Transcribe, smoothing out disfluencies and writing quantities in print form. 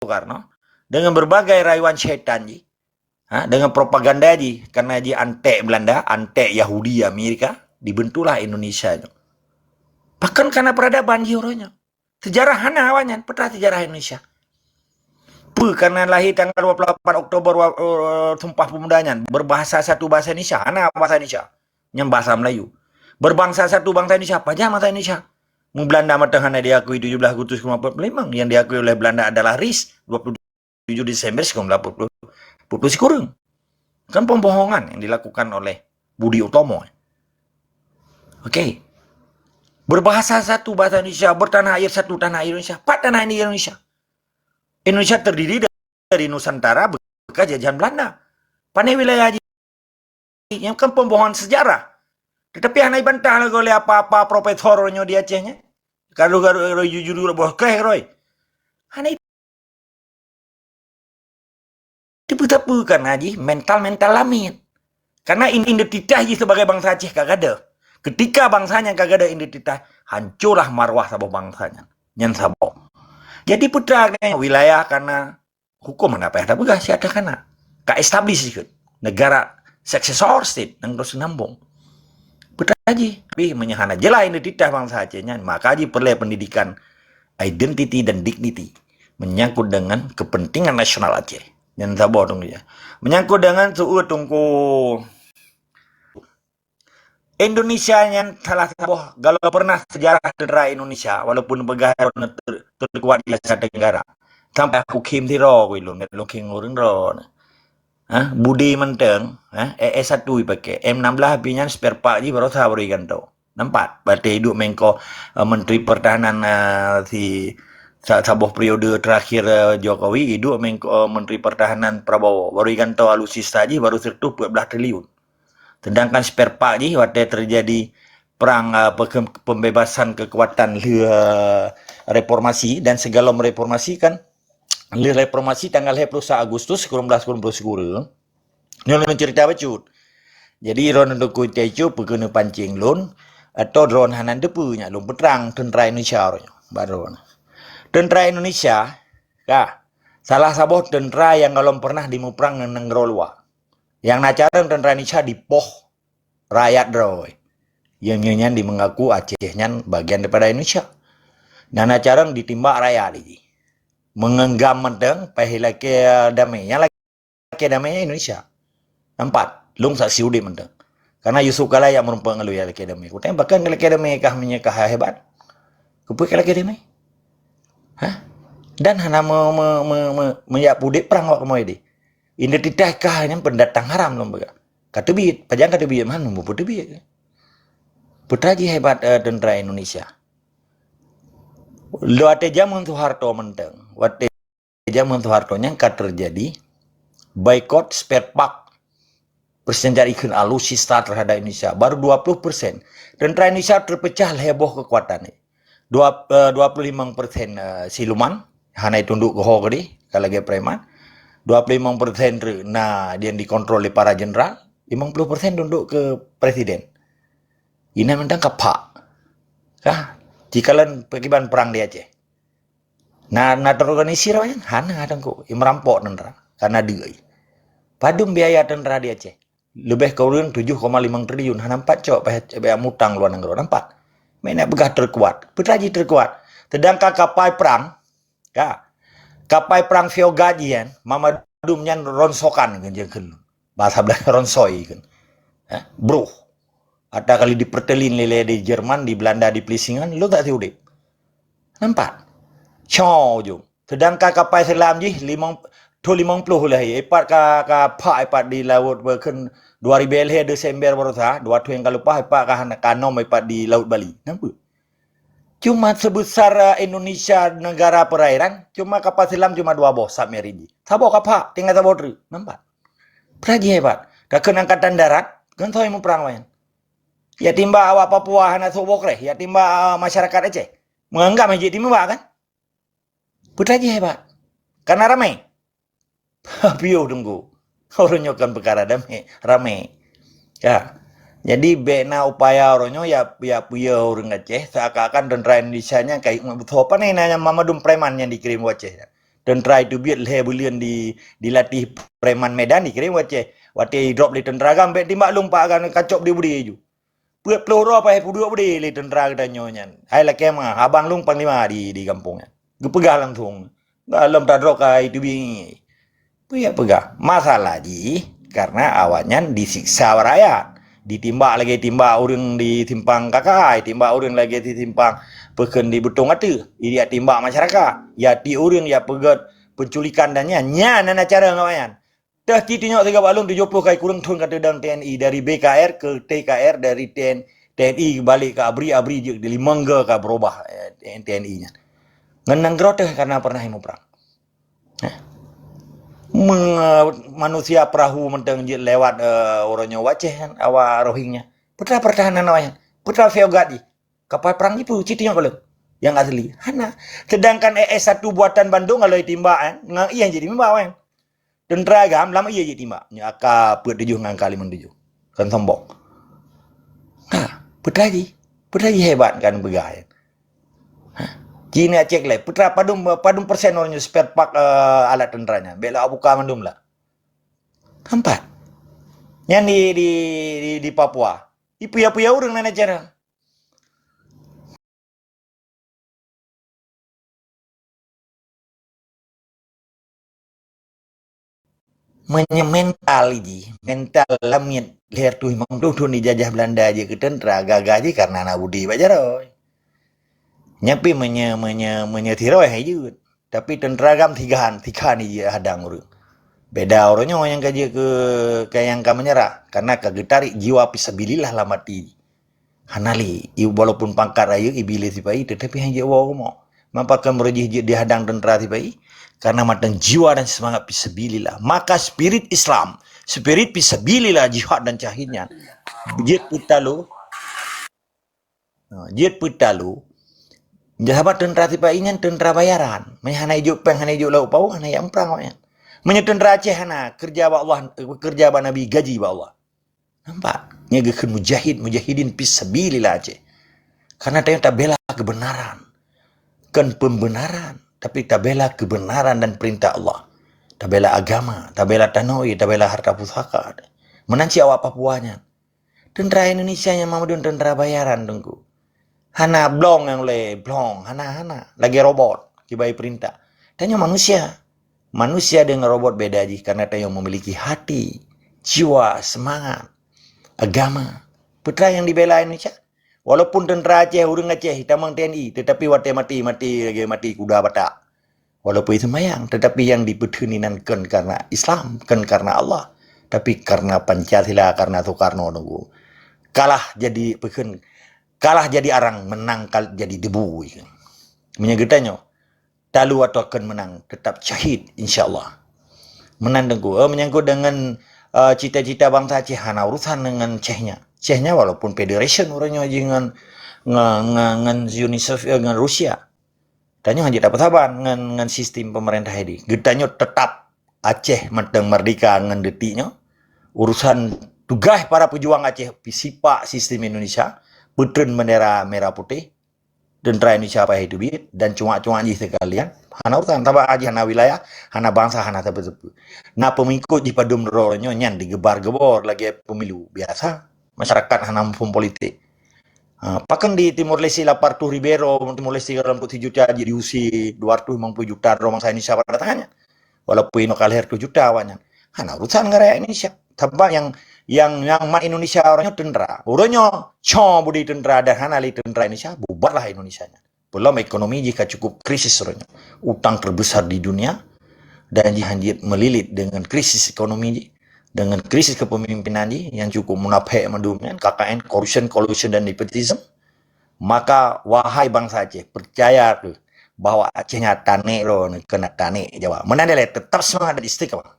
Soekarno dengan berbagai rayuan syaitan ji, dengan propaganda ji, karena ji antek Belanda, antek Yahudi Amerika, dibentuklah Indonesia itu. Bahkan karena peradaban ji orangnya. Sejarah hana awalnya, peta sejarah Indonesia. Karena lahir tanggal 28 Oktober Sumpah Pemudanya, berbahasa satu bahasa Indonesia, hana bahasa Indonesia, yang bahasa Melayu. Berbangsa satu bangsa Indonesia, apa aja bahasa Indonesia. Belanda matang diakui 17 Agustus 1945, yang diakui oleh Belanda adalah RIS 27 Desember 1940 kurang. Kan pembohongan yang dilakukan oleh Budi Utomo. Oke. Berbahasa satu bahasa Indonesia, bertanah air satu tanah air Indonesia, empat tanah air Indonesia. Indonesia terdiri dari Nusantara bekas jajahan Belanda. Panai wilayah yang kan pembohongan sejarah. Tetapi hanai bantah lah oleh apa-apa profesornya di Acehnya. Kalau jujur boh keh roy. Hanai diputar-putar aja mental lamin. Karena identitas sebagai bangsa Aceh kagak ada. Ketika bangsanya kagak ada identitas, hancurlah marwah sabah bangsanya. Nyan sabah. Jadi putra wilayah karena hukum apa ya? Tapi gak sih ada karena ka establish ikut negara successor state yang terus nambung. Putra aja, tapi menyahana jelah identitas bangsa Acehnya. Maka aja perlu pendidikan identity dan dignity menyangkut dengan kepentingan nasional Aceh. Yang sabah dong ya. Menyangkut dengan suhu tungku Indonesia yang salah satu kalau pernah sejarah tentera Indonesia walaupun negara terkuat di Asia Tenggara sampai aku kim di ro kuilun lo king urun ro Budi menteng ES1 pakai M16 pinyan spare part ji baru saya berikan tu nampak berarti hidup mengko menteri pertahanan si sabuh periode terakhir Jokowi hidup mengko menteri pertahanan Prabowo baru ikan tu alutsista ji baru sertu 14 triliun. Sedangkan spare part ni waktu terjadi perang pembebasan kekuatan reformasi dan segala mereformasi kan reformasi tanggal 21 Agustus 1990 ni mencerita bacut. Jadi ron untuk tejo peguna pancing lun atau drone hanan depunya lun perang tentera Indonesia baru. Tentera Indonesia salah satu tentera yang kalau pernah dimuprang nang luar. Yang nacaran tentera Indonesia di poh rakyat droy. Yang nyanyian di mengaku Acehnya bagian daripada Indonesia. Dan nacaran ditimbak rakyat ini. Mengenggam menteng pahila ke damainya laki damainya Indonesia. Nampak, lung saksi udah menteng. Karena Yusuf kala yang merumpang ngeluh ya laki damai. Kutanya bahkan laki damai kah menyekah hebat. Kupuk laki damai. Dan hana menyak pudik perang wak kemau ini. Identitas kah yang pendatang haram lomba. Kata biit, pajang kata biit mana numbu putih biit. Putra ji hebat tentera Indonesia. Waktu zaman Soeharto menteng, waktu zaman Soeharto yang terjadi boykot spare part persenjataan ikan alutsista terhadap Indonesia baru 20%. Tentera Indonesia terpecah heboh kekuatan. 25% siluman, hanya tunduk ke hogri kalau lagi preman. 25% dia dikontrol oleh para jenderal, 50% tunduk ke presiden. Ini mentang kapak. Jikalan pekiban perang di Aceh. Nah terorganisir aja, hana adangku, merampok tentera karena dia. Padum biaya tentera di Aceh lebih kurang 7,5 triliun, hana 4 cok biaya mutang luar negeri nampak. Mana begah terkuat, putraji terkuat. Sedangkan kapal perang, kapal perang Fiogajian, mama dumnya ronsokan kan bahasa Belanda ronsoi kan. Bro. Ada kali dipertelin lele di Jerman, di Belanda, di Plisingan, lu tak tahu deh. Nampak? Chow jom. Sedangkan kapal selam ji 50 lah. Ipat ipat di laut berken 2000 Desember baru sah. 2 yang kalau pah ipat kanom ipat di laut Bali. Nampak? Cuma sebesar Indonesia negara perairan, cuma kapal selam cuma 2 boh submarine ji. Sabo kapal tinggal sabo tri. Nampak? Praji hebat. Kakek angkatan darat, kan tahu yang perang lain. Ya timba awak Papua hana sobok reh, ya timba masyarakat Aceh. Menganggap majid timba kan? Putra aja hebat. Karena ramai. Piu tunggu. Orang nyokan perkara ramai. Ya. Jadi bena upaya orangnya ya puya orang Aceh seakan-akan tentera Indonesia nya kayak betul apa nih nanya Mamadum Preman yang dikirim Aceh. tentera itu biar leh bulian dilatih preman Medan ni kira wate drop di tentera gambe di maklum pak kan kacop di budi ju. Puat peluru apa he pudu budi li tentera kita nyonya. Hai la kema abang lung panglima di kampungnya. Gepegah langsung. Dalam tadrok itu bi. Puya pegah. Masalah ji karena awalnya disiksa rakyat. Ditimbak lagi timbak orang di timpang kakak, timbak orang lagi di timpang peken di betung atu, dia timbak masyarakat, ya ti orang ya pegat penculikan dan nya nana cara ngawayan. Dah ti tengok 3 balung 70 kai kurang tun kata dan TNI dari BKR ke TKR dari TNI balik ke abri je di mangga ka berubah TNI-nya. Ngenang groteh karena pernah mau perang. Manusia perahu menteng lewat orangnya waceh kan awa Rohingya. Putra pertahanan awalnya. Putra Feogadi. Kapal perang itu citinya kalau yang asli. Hana. Sedangkan ES1 buatan Bandung kalau timba kan ngang iya jadi timba kan. Tentera agam lama iya jadi timba. Nya aka put tujuh ngang kali mentujuh. Kan sombong. Nah, putra lagi hebat kan begayan. Cina cek lah, putra padum persen orangnya spare part alat tenteranya. Bela buka mandum lah. 4. Yang di Papua. Ipuya-puya orang mana cara? Mental ji, mental lamit leher tuh memang tuh dijajah Belanda aja ke tentera gagah aja karena anak budi bajaroy. Nyapi menyetiroi aja. Tapi tentera gam tiga nih hadang urang. Beda orangnya yang gaji ke yang kamu menyerah karena kagetari jiwa pisabilillah lah mati. Hanali, iu walaupun pangkat ayu ibili sipai tetapi hanya wow mo. Mampakan merejih di hadang tentera sipai karena matang jiwa dan semangat pisabilillah. Maka spirit Islam, spirit pisabilillah jihad dan cahidnya. Jid putalu. Jahabat tentera sipai ini tentera bayaran. Hana ijuk peng hana ijuk lau pau hana yang perang wanya. Menyetendera Aceh hana kerja ba Allah, kerja ba Nabi gaji ba Allah. Nampak? Nyagakeun mujahidin fisabilillah Aceh. Karena dia tak bela kebenaran. Kan pembenaran, tapi tak bela kebenaran dan perintah Allah. Tak bela agama, tak bela tanoi, tak bela harta pusaka. Menanci awak Papuanya. Tentera Indonesia yang mamadun tentera bayaran tunggu. Hana blong yang blong, hana lagi robot, kibai perintah. Tanya manusia dengan robot beda aja karena dia memiliki hati, jiwa, semangat, agama. Putra yang dibela Indonesia. Walaupun tentera Aceh, urang Aceh, hitamang TNI, tetapi wate mati kuda batak. Walaupun itu mayang, tetapi yang dipetuhinan kan karena Islam, kan karena Allah. Tapi karena Pancasila, karena Soekarno nunggu. Kalah jadi arang, menang jadi debu. Menyegetanya. Talu atau akan menang, tetap syahid insyaAllah. Menang menyangkut dengan cita-cita bangsa Aceh, hana urusan dengan Chechnya walaupun federation orangnya dengan UNICEF dengan Rusia. Tanya hanya dapat sabar dengan sistem pemerintah ini. Getanya tetap Aceh menteng merdeka dengan detiknya. Urusan tugas para pejuang Aceh sipak sistem Indonesia, putren bendera merah putih. Tentera Indonesia apa itu biit dan cuma-cuma aja sekalian. Hana urusan tabak aja hana wilayah, hana bangsa, hana tepe-tepe. Nah pemikut di padum dorornya nyan digebar-gebor lagi pemilu biasa. Masyarakat hana pun politik. Pakan di Timor Leste 80 Ribeiro, Timor Leste 40 juta diusi 250 juta romang Indonesia pada tangannya. Walaupun ino kalher 2 juta awalnya. Hana urusan negara Indonesia. Tabak yang mat Indonesia orangnya tentera. Orangnya budi tentera dan hanali tentera Indonesia, bubarlah Indonesianya. Belum ekonomi jika cukup krisis orangnya. Utang terbesar di dunia dan hanjit melilit dengan krisis ekonomi dengan krisis kepemimpinan yang cukup munafik mendunia, KKN, collusion dan nepotism. Maka wahai bangsa Aceh, percaya bahwa Acehnya tane loh, kena tane Jawa. Menandai tetap semangat dan istiqamah.